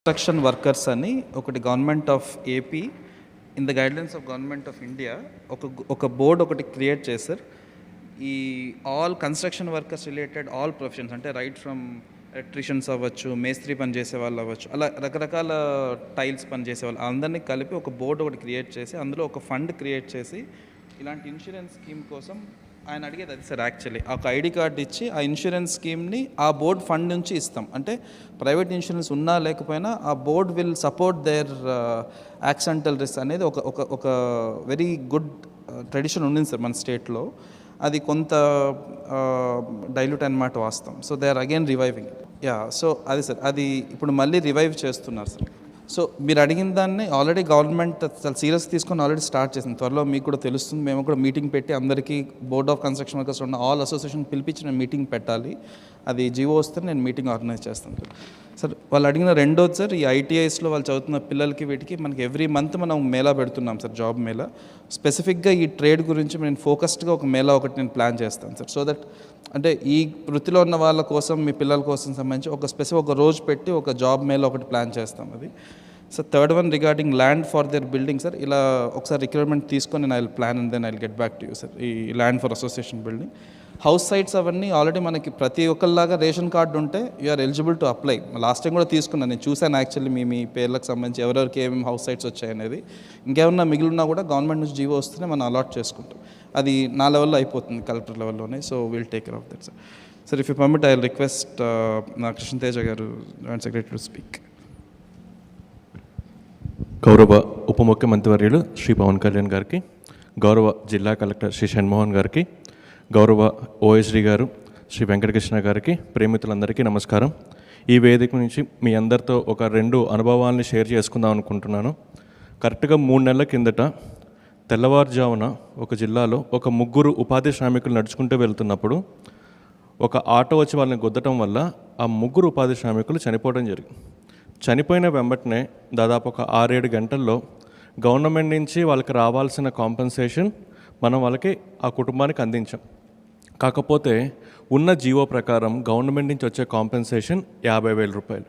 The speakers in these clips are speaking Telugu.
కన్స్ట్రక్షన్ వర్కర్స్ అని ఒకటి government of AP in the guidelines of government of India ఒక బోర్డ్ ఒకటి క్రియేట్ చేశారు. ఈ all construction workers related all professions అంటే రైట్ ఫ్రమ్ ఎలక్ట్రీషియన్స్ అవ్వచ్చు, మేస్త్రి పని చేసే వాళ్ళు అవ్వచ్చు, అలా రకరకాల టైల్స్ పని చేసే వాళ్ళు అందరినీ కలిపి ఒక బోర్డు ఒకటి క్రియేట్ చేసి అందులో ఒక ఫండ్ క్రియేట్ చేసి ఇలాంటి ఇన్సూరెన్స్ స్కీమ్ కోసం ఆయన అడిగేది అది సార్. యాక్చువల్లీ ఒక ఐడి కార్డు ఇచ్చి ఆ ఇన్సూరెన్స్ స్కీమ్ని ఆ బోర్డ్ ఫండ్ నుంచి ఇస్తాం. అంటే ప్రైవేట్ ఇన్సూరెన్స్ ఉన్నా లేకపోయినా ఆ board will support their accidental risk అనేది ఒక వెరీ గుడ్ ట్రెడిషన్ ఉండింది సార్ మన స్టేట్లో. అది కొంత డైల్యూట్ అనమాట వాస్తాం. So they are again reviving. So అది సార్, అది ఇప్పుడు మళ్ళీ రివైవ్ చేస్తున్నారు సార్. సో మీరు అడిగిన దాన్ని ఆల్రెడీ గవర్నమెంట్ చాలా సీరియస్ తీసుకొని ఆల్రెడీ స్టార్ట్ చేసింది. త్వరలో మీకు కూడా తెలుస్తుంది. మేము కూడా మీటింగ్ పెట్టి అందరికీ బోర్డ్ ఆఫ్ కన్స్ట్రక్షన్ వర్కర్స్ ఉన్న ఆల్ అసోసియేషన్ పిలిపించి నేను మీటింగ్ పెట్టాలి. అది జీవో వస్తే నేను మీటింగ్ ఆర్గనైజ్ చేస్తాను సార్. సార్ వాళ్ళు అడిగిన రెండోది సార్, ఈ ఐటీఐస్లో వాళ్ళు చదువుతున్న పిల్లలకి వీటికి మనకి ఎవ్రీ మంత్ మనం మేళా పెడుతున్నాం సార్, జాబ్ మేళా. స్పెసిఫిక్గా ఈ ట్రేడ్ గురించి నేను ఫోకస్డ్గా ఒక మేళా ఒకటి నేను ప్లాన్ చేస్తాను సార్. సో దట్ అంటే ఈ వృత్తిలో ఉన్న వాళ్ళ కోసం, మీ పిల్లల కోసం సంబంధించి ఒక రోజు పెట్టి ఒక జాబ్ మేళా ఒకటి ప్లాన్ చేస్తాం. అది sir. Third one regarding land for their building sir. ఇలా ఒకసారి రిక్వైర్మెంట్ తీసుకొని నేను I will plan and then I will get back to you sir. ఈ land for association building house sites అవన్నీ ఆల్రెడీ మనకి ప్రతి ఒక్కరిలాగా రేషన్ కార్డు ఉంటే you're eligible to apply. Last time కూడా తీసుకున్నాను, నేను చూశాను యాక్చువల్లీ మీ పేర్లకు సంబంధించి ఎవరెవరికి ఏమేమి హౌస్ సైట్స్ వచ్చాయనేది. ఇంకేమన్నా మిగిలినా కూడా గవర్నమెంట్ నుంచి జీవో వస్తేనే మనం అలాట్ చేసుకుంటాం. అది నా లెవెల్లో అయిపోతుంది, కలెక్టర్ లెవెల్లోనే. So will take care of that sir. Sir if you permit I will request నా కృష్ణతేజ గారు, జాయింట్ సెక్రటరీ, టు స్పీక్. గౌరవ ఉప ముఖ్యమంత్రివర్యులు శ్రీ పవన్ కళ్యాణ్ గారికి, గౌరవ జిల్లా కలెక్టర్ శ్రీ షణ్మోహన్ గారికి, గౌరవ ఓఎస్డీ గారు శ్రీ వెంకటకృష్ణ గారికి, ప్రేమితులందరికీ నమస్కారం. ఈ వేదిక నుంచి మీ అందరితో ఒక 2 అనుభవాలని షేర్ చేసుకుందాం అనుకుంటున్నాను. కరెక్ట్గా 3 నెలల కిందట తెల్లవారుజామున ఒక జిల్లాలో ఒక 3 ఉపాధి శ్రామికులు నడుచుకుంటూ వెళ్తున్నప్పుడు ఒక ఆటో వచ్చి వాళ్ళని గుద్దటం వల్ల ఆ 3 ఉపాధి శ్రామికులు చనిపోవడం జరిగింది. చనిపోయిన వెంబటనే దాదాపు ఒక 6-7 గంటల్లో గవర్నమెంట్ నుంచి వాళ్ళకి రావాల్సిన కాంపెన్సేషన్ మనం వాళ్ళకి ఆ కుటుంబానికి అందించాం. కాకపోతే ఉన్న జీవో ప్రకారం గవర్నమెంట్ నుంచి వచ్చే కాంపెన్సేషన్ 50,000 రూపాయలు.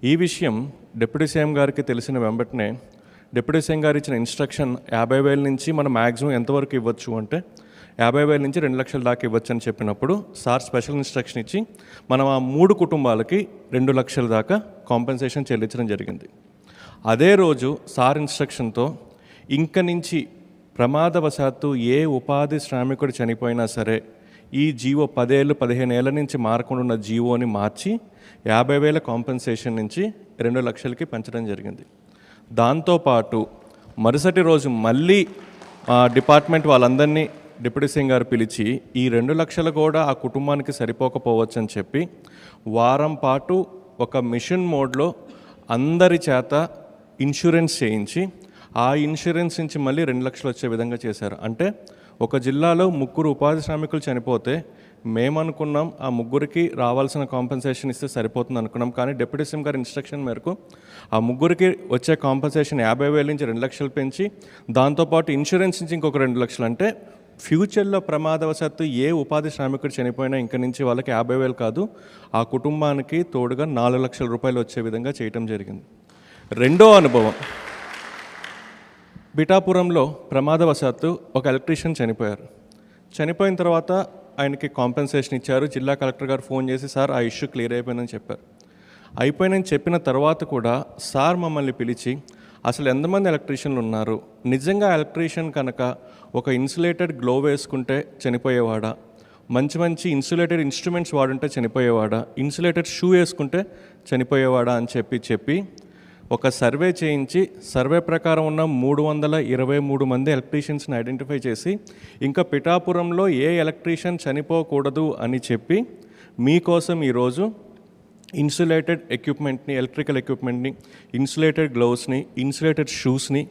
ఈ విషయం డిప్యూటీ సీఎం గారికి తెలిసిన వెంబటనే డిప్యూటీ సీఎం గారు ఇచ్చిన ఇన్స్ట్రక్షన్ 50,000 నుంచి మనం మ్యాక్సిమం ఎంతవరకు ఇవ్వచ్చు అంటే 50,000 నుంచి 2 లక్షల దాకా ఇవ్వచ్చు అని చెప్పినప్పుడు సార్ స్పెషల్ ఇన్స్ట్రక్షన్ ఇచ్చి మనం ఆ 3 కుటుంబాలకి 2 లక్షల దాకా కాంపెన్సేషన్ చెల్లించడం జరిగింది. అదే రోజు సార్ ఇన్స్ట్రక్షన్తో ఇంక నుంచి ప్రమాదవశాత్తు ఏ ఉపాధి శ్రామికుడు చనిపోయినా సరే ఈ జీవో 10 ఏళ్ళు 15 ఏళ్ళ నుంచి మారకుండా ఉన్న జీవోని మార్చి 50,000 కాంపెన్సేషన్ నుంచి 2 లక్షలకి పెంచడం జరిగింది. దాంతోపాటు మరుసటి రోజు మళ్ళీ డిపార్ట్మెంట్ వాళ్ళందరినీ డిప్యూటీ సీఎం గారు పిలిచి ఈ 2 లక్షలు కూడా ఆ కుటుంబానికి సరిపోకపోవచ్చు అని చెప్పి వారం పాటు ఒక మిషన్ మోడ్లో అందరి చేత ఇన్సూరెన్స్ చేయించి ఆ ఇన్సూరెన్స్ నుంచి మళ్ళీ 2 లక్షలు వచ్చే విధంగా చేశారు. అంటే ఒక జిల్లాలో 3 ఉపాధి శ్రామికులు చనిపోతే మేమనుకున్నాం ఆ 3కి రావాల్సిన కాంపెన్సేషన్ ఇస్తే సరిపోతుంది అనుకున్నాం. కానీ డిప్యూటీ సీఎం గారి ఇన్స్ట్రక్షన్ మేరకు ఆ 3కి వచ్చే కాంపెన్సేషన్ 50,000 నుంచి 2 లక్షలు పెంచి దాంతోపాటు ఇన్సూరెన్స్ నుంచి ఇంకొక 2 లక్షలు. అంటే ఫ్యూచర్లో ప్రమాదవశాత్తు ఏ ఉపాధి శ్రామికుడు చనిపోయినా ఇంక నుంచి వాళ్ళకి 50,000 కాదు, ఆ కుటుంబానికి తోడుగా 4 లక్షల రూపాయలు వచ్చే విధంగా చేయటం జరిగింది. రెండో అనుభవం, పిఠాపురంలో ప్రమాదవశాత్తు ఒక ఎలక్ట్రీషియన్ చనిపోయారు. చనిపోయిన తర్వాత ఆయనకి కాంపెన్సేషన్ ఇచ్చారు. జిల్లా కలెక్టర్ గారు ఫోన్ చేసి సార్ ఆ ఇష్యూ క్లియర్ అయిపోయిందని చెప్పారు. అయిపోయిందని చెప్పిన తర్వాత కూడా సార్ మమ్మల్ని పిలిచి అసలు ఎంతమంది ఎలక్ట్రీషియన్లు ఉన్నారు, నిజంగా ఎలక్ట్రీషియన్ కనుక ఒక ఇన్సులేటెడ్ గ్లో వేసుకుంటే చనిపోయేవాడా, మంచి మంచి ఇన్సులేటెడ్ ఇన్స్ట్రుమెంట్స్ వాడుంటే చనిపోయేవాడా, ఇన్సులేటెడ్ షూ వేసుకుంటే చనిపోయేవాడా అని చెప్పి ఒక సర్వే చేయించి సర్వే ప్రకారం ఉన్న 323 మంది ఎలక్ట్రీషియన్స్ని ఐడెంటిఫై చేసి ఇంకా పిఠాపురంలో ఏ ఎలక్ట్రీషియన్ చనిపోకూడదు అని చెప్పి మీకోసం ఈరోజు ఇన్సులేటెడ్ ఎక్విప్మెంట్ని, ఎలక్ట్రికల్ ఎక్విప్మెంట్ని, ఇన్సులేటెడ్ గ్లౌస్ని, ఇన్సులేటెడ్ షూస్ని,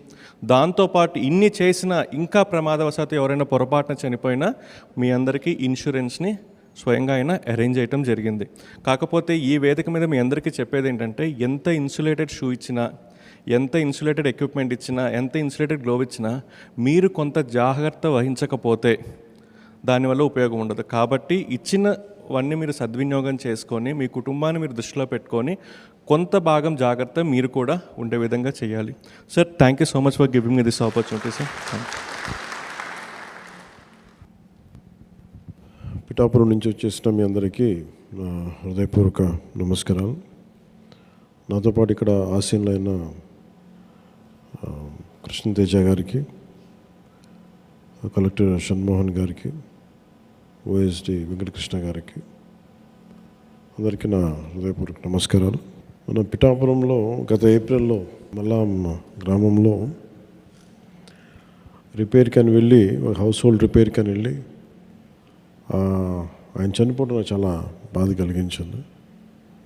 దాంతోపాటు ఇన్ని చేసినా ఇంకా ప్రమాదవశాత్తు ఎవరైనా పొరపాటున చనిపోయినా మీ అందరికీ ఇన్సూరెన్స్ని స్వయంగా ఆయన అరేంజ్ చేయటం జరిగింది. కాకపోతే ఈ వేదిక మీద మీ అందరికీ చెప్పేది ఏంటంటే ఎంత ఇన్సులేటెడ్ షూ ఇచ్చినా, ఎంత ఇన్సులేటెడ్ ఎక్విప్మెంట్ ఇచ్చినా, ఎంత ఇన్సులేటెడ్ గ్లోవ్ ఇచ్చినా మీరు కొంత జాగ్రత్త వహించకపోతే దానివల్ల ఉపయోగం ఉండదు. కాబట్టి ఇచ్చినవన్నీ మీరు సద్వినియోగం చేసుకొని మీ కుటుంబాన్ని మీరు దృష్టిలో పెట్టుకొని కొంత భాగం జాగ్రత్త మీరు కూడా ఉండే విధంగా చేయాలి. Sir, thank you so much for giving me this opportunity sir. Pithapuram నుంచి వచ్చేసిన మీ అందరికీ నా హృదయపూర్వక నమస్కారాలు. నాతో పాటు ఇక్కడ ఆసీనులైన కృష్ణతేజ గారికి, కలెక్టర్ షణ్మోహన్ గారికి, ఓఎస్డి వెంకటకృష్ణ గారికి అందరికీ నా హృదయపూర్వక నమస్కారాలు. మన పిఠాపురంలో గత ఏప్రిల్లో మల్లాం గ్రామంలో రిపేర్కి అని వెళ్ళి, ఒక హౌస్ హోల్డ్ రిపేర్కి అని వెళ్ళి ఆయన చనిపోవడం నాకు చాలా బాధ కలిగించింది.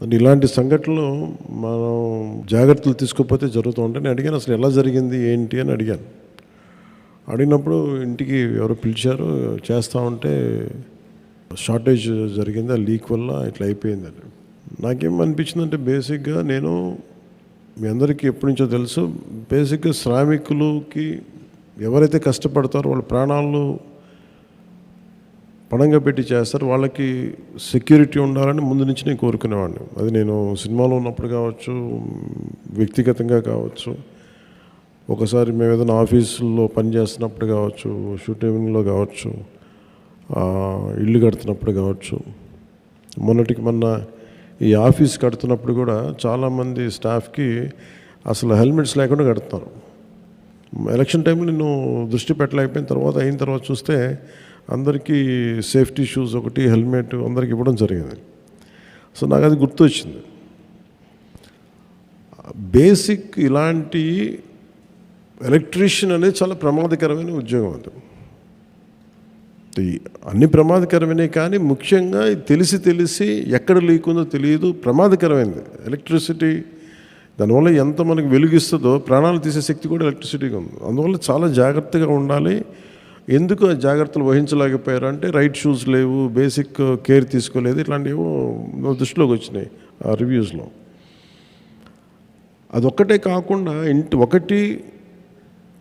అంటే ఇలాంటి సంఘటనలు మనం జాగ్రత్తలు తీసుకోకపోతే జరుగుతూ ఉంటాయి. నేను అడిగాను అసలు ఎలా జరిగింది ఏంటి అని అడిగాను. అడిగినప్పుడు ఇంటికి ఎవరో పిలిచారు, చేస్తూ ఉంటే షార్టేజ్ జరిగింది, ఆ లీక్ వల్ల ఇట్లా అయిపోయిందని. నాకేమనిపించిందంటే బేసిక్గా నేను మీ అందరికీ ఎప్పటి నుంచో తెలుసు, బేసిక్గా శ్రామికులకి ఎవరైతే కష్టపడతారో వాళ్ళ ప్రాణాలు పణంగా పెట్టి చేస్తారు, వాళ్ళకి సెక్యూరిటీ ఉండాలని ముందు నుంచి నేను కోరుకునేవాడిని. అది నేను సినిమాలో ఉన్నప్పుడు కావచ్చు, వ్యక్తిగతంగా కావచ్చు, ఒకసారి మేము ఏదైనా ఆఫీసుల్లో పనిచేస్తున్నప్పుడు కావచ్చు, షూటింగ్లో కావచ్చు, ఇల్లు కడుతున్నప్పుడు కావచ్చు. మొన్న ఈ ఆఫీస్ కడుతున్నప్పుడు కూడా చాలామంది స్టాఫ్కి అసలు హెల్మెట్స్ లేకుండా కడుతున్నారు. ఎలక్షన్ టైంలో నేను దృష్టి పెట్టలేకపోయిన తర్వాత అయిన తర్వాత చూస్తే అందరికీ సేఫ్టీ షూస్ ఒకటి, హెల్మెట్ అందరికి ఇవ్వడం జరిగింది. సో నాకు అది గుర్తొచ్చింది. బేసిక్ ఇలాంటి ఎలక్ట్రీషియన్ అనేది చాలా ప్రమాదకరమైన ఉద్యోగం. అది అన్ని ప్రమాదకరమైనవి, కానీ ముఖ్యంగా తెలిసి ఎక్కడ లీక్ ఉందో తెలియదు, ప్రమాదకరమైనది ఎలక్ట్రిసిటీ. దానివల్ల ఎంత మనకు వెలుగిస్తుందో ప్రాణాలు తీసే శక్తి కూడా ఎలక్ట్రిసిటీగా ఉంది. అందువల్ల చాలా జాగ్రత్తగా ఉండాలి. ఎందుకు ఆ జాగ్రత్తలు వహించలేకపోయారు అంటే రైట్ షూస్ లేవు, బేసిక్ కేర్ తీసుకోలేదు, ఇట్లాంటివి దృష్టిలోకి వచ్చినాయి ఆ రివ్యూస్లో. అదొక్కటే కాకుండా ఒకటి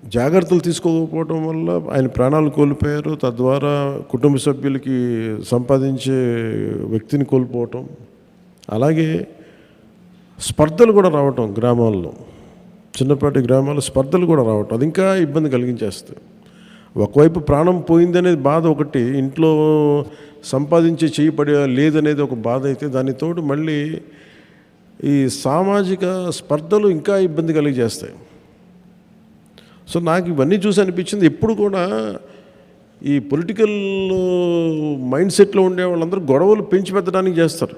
జాగ్రత్తలు తీసుకోకపోవడం వల్ల ఆయన ప్రాణాలు కోల్పోయారు, తద్వారా కుటుంబ సభ్యులకి సంపాదించే వ్యక్తిని కోల్పోవటం, అలాగే స్పర్ధలు కూడా రావటం, గ్రామాల్లో చిన్నపాటి గ్రామాల్లో స్పర్ధలు కూడా రావటం, అది ఇంకా ఇబ్బంది కలిగించేస్తుంది. ఒకవైపు ప్రాణం పోయిందనేది బాధ ఒకటి, ఇంట్లో సంపాదించే చేయబడి లేదనేది ఒక బాధ అయితే, దానితోడు మళ్ళీ ఈ సామాజిక స్పర్ధలు ఇంకా ఇబ్బంది కలిగజేస్తాయి. సో నాకు ఇవన్నీ చూసి అనిపించింది, ఎప్పుడు కూడా ఈ పొలిటికల్ మైండ్ సెట్లో ఉండే వాళ్ళందరూ గొడవలు పెంచి పెట్టడానికి చేస్తారు.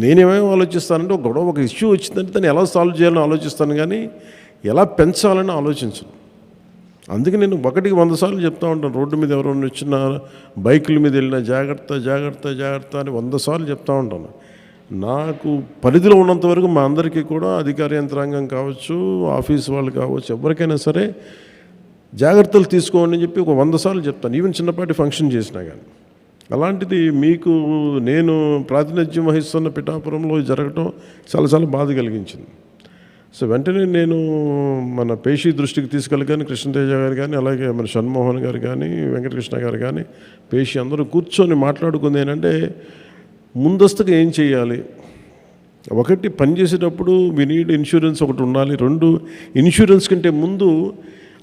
నేనేమేమి ఆలోచిస్తానంటే ఒక గొడవ, ఒక ఇష్యూ వచ్చిందంటే దాన్ని ఎలా సాల్వ్ చేయాలని ఆలోచిస్తాను, కానీ ఎలా పెంచాలని ఆలోచించను. అందుకే నేను 100 సార్లు చెప్తూ ఉంటాను, రోడ్డు మీద ఎవరైనా వచ్చినా, బైకుల మీద వెళ్ళినా జాగ్రత్త జాగ్రత్త జాగ్రత్త అని 100 సార్లు చెప్తూ ఉంటాను. నాకు పరిధిలో ఉన్నంత వరకు మా అందరికీ కూడా అధికార యంత్రాంగం కావచ్చు, ఆఫీస్ వాళ్ళు కావచ్చు, ఎవరికైనా సరే జాగ్రత్తలు తీసుకోండి అని చెప్పి ఒక 100 సార్లు చెప్తాను, ఈవెన్ చిన్నపాటి ఫంక్షన్ చేసినా కానీ. అలాంటిది మీకు నేను ప్రాతినిధ్యం వహిస్తున్న పిఠాపురంలో జరగటం చాలా చాలా బాధ కలిగించింది. సో వెంటనే నేను మన పేషీ దృష్టికి తీసుకెళ్ళగానే కృష్ణతేజ గారు కానీ, అలాగే మన షణ్మోహన్ గారు కానీ, వెంకటకృష్ణ గారు కానీ, పేషీ అందరూ కూర్చొని మాట్లాడుకుంది ఏంటంటే ముందస్తుగా ఏం చేయాలి. ఒకటి, పనిచేసేటప్పుడు వి నీడ్ ఇన్సూరెన్స్ ఒకటి ఉండాలి. 2, ఇన్సూరెన్స్ కంటే ముందు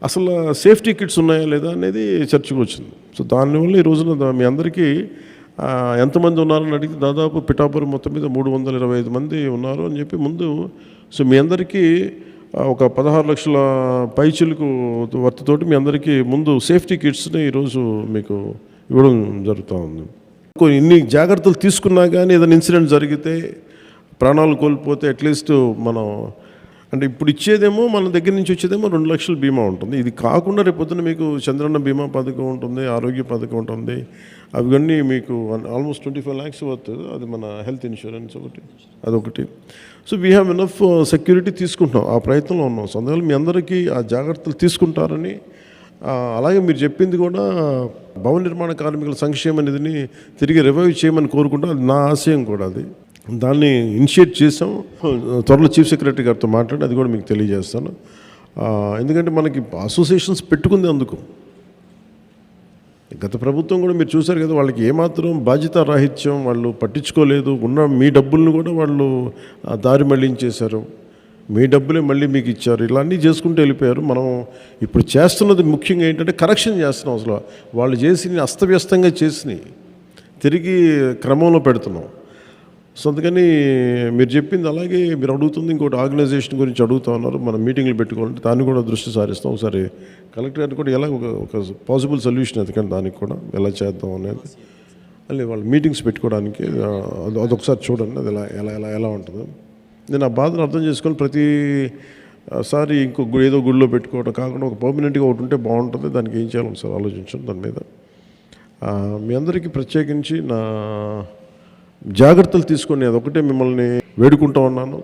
అసలు సేఫ్టీ కిట్స్ ఉన్నాయా లేదా అనేది చర్చకు వచ్చింది. సో దానివల్ల ఈ రోజున మీ అందరికీ ఎంతమంది ఉన్నారని అడిగితే దాదాపు పిఠాపురం మొత్తం మీద 325 మంది ఉన్నారు అని చెప్పి ముందు. సో మీ అందరికీ ఒక 16 లక్షల పైచిలకు వర్తతోటి మీ అందరికీ ముందు సేఫ్టీ కిట్స్ని ఈరోజు మీకు ఇవ్వడం జరుగుతూ ఉంది. ఇన్ని జాగ్రత్తలు తీసుకున్నా కానీ ఏదైనా ఇన్సిడెంట్ జరిగితే, ప్రాణాలు కోల్పోతే అట్లీస్ట్ మనం అంటే ఇప్పుడు ఇచ్చేదేమో మన దగ్గర నుంచి వచ్చేదేమో 2 లక్షల బీమా ఉంటుంది. ఇది కాకుండా రేపొద్దున మీకు చంద్రన్న బీమా పథకం ఉంటుంది, ఆరోగ్య పథకం ఉంటుంది, అవన్నీ మీకు ఆల్మోస్ట్ 25 lakhs వస్తుంది. అది మన హెల్త్ ఇన్సూరెన్స్ అదొకటి. So we have enough security తీసుకుంటున్నాం, ఆ ప్రయత్నంలో ఉన్నాం. సో అందువల్ల మీ అందరికీ ఆ జాగ్రత్తలు తీసుకుంటారని, అలాగే మీరు చెప్పింది కూడా భవన నిర్మాణ కార్మికుల సంక్షేమ నిధిని తిరిగి రివైవ్ చేయమని కోరుకుంటాం. అది నా ఆశయం కూడా. అది దాన్ని ఇనిషియేట్ చేసాం. త్వరలో చీఫ్ సెక్రటరీ గారితో మాట్లాడి అది కూడా మీకు తెలియజేస్తాను. ఎందుకంటే మనకి అసోసియేషన్స్ పెట్టుకుంది అందుకు. గత ప్రభుత్వం కూడా మీరు చూశారు కదా, వాళ్ళకి ఏమాత్రం బాధ్యత రాహిత్యం, వాళ్ళు పట్టించుకోలేదు. ఉన్న మీ డబ్బులను కూడా వాళ్ళు దారి మళ్లించేశారు. మీ డబ్బులే మళ్ళీ మీకు ఇచ్చారు. ఇలా అన్నీ చేసుకుంటూ వెళ్ళిపోయారు. మనం ఇప్పుడు చేస్తున్నది ముఖ్యంగా ఏంటంటే కరెక్షన్ చేస్తున్నాం. అసలు వాళ్ళు చేసి అస్తవ్యస్తంగా చేసి తిరిగి క్రమంలో పెడుతున్నాం. సో అందుకని మీరు చెప్పింది అలాగే మీరు అడుగుతుంది. ఇంకోటి ఆర్గనైజేషన్ గురించి అడుగుతా ఉన్నారు. మనం మీటింగ్లు పెట్టుకోవాలంటే దాన్ని కూడా దృష్టి సారిస్తాం. ఒకసారి కలెక్టర్ గారిని కూడా ఎలా ఒక పాసిబుల్ సొల్యూషన్ ఎందుకంటే దానికి కూడా ఎలా చేద్దాం అనేది మళ్ళీ వాళ్ళు మీటింగ్స్ పెట్టుకోవడానికి అదొకసారి చూడండి. అది ఎలా ఎలా ఎలా ఎలా ఉంటుందో నేను ఆ బాధను అర్థం చేసుకొని ప్రతిసారి ఏదో గుడిలో పెట్టుకోవడం కాకుండా ఒక పర్మనెంట్గా ఒకటి ఉంటే బాగుంటుంది. దానికి ఏం చేయాలని సార్ ఆలోచించండి దాని మీద. మీ అందరికీ ప్రత్యేకించి నా జాగ్రత్తలు తీసుకొని అదొకటే మిమ్మల్ని వేడుకుంటూ ఉన్నాను.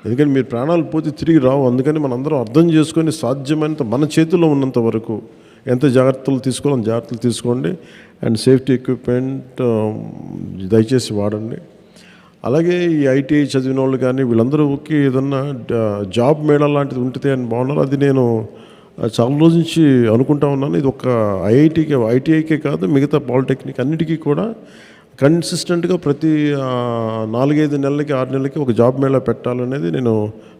ఎందుకంటే మీరు ప్రాణాలు పోతే తిరిగి రావు. అందుకని మనందరం అర్థం చేసుకొని సాధ్యమైనంత మన చేతిలో ఉన్నంత వరకు ఎంత జాగ్రత్తలు తీసుకోవాలని జాగ్రత్తలు తీసుకోండి. అండ్ సేఫ్టీ ఎక్విప్మెంట్ దయచేసి వాడండి. అలాగే ఈ ఐటీఐ చదివిన వాళ్ళు కానీ వీళ్ళందరూకి ఏదన్నా జాబ్ మేళా లాంటిది ఉంటుంది అని బాగున్నారు. అది నేను చాలా రోజు నుంచి అనుకుంటా ఉన్నాను. ఇది ఒక ఐటీఐకే కాదు, మిగతా పాలిటెక్నిక్ అన్నిటికీ కూడా కన్సిస్టెంట్గా ప్రతి 4-5 నెలలకి 6 నెలలకి ఒక జాబ్ మేళా పెట్టాలనేది నేను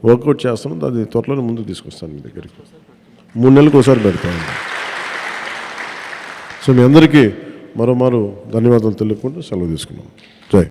వర్కౌట్ చేస్తాను. అది త్వరలోనే ముందుకు తీసుకొస్తాను మీ దగ్గరికి. 3 నెలలకు ఒకసారి పెడతాను. సో మీ అందరికీ మరోమారు ధన్యవాదాలు తెలుపుకుంటూ సెలవు తీసుకున్నాం.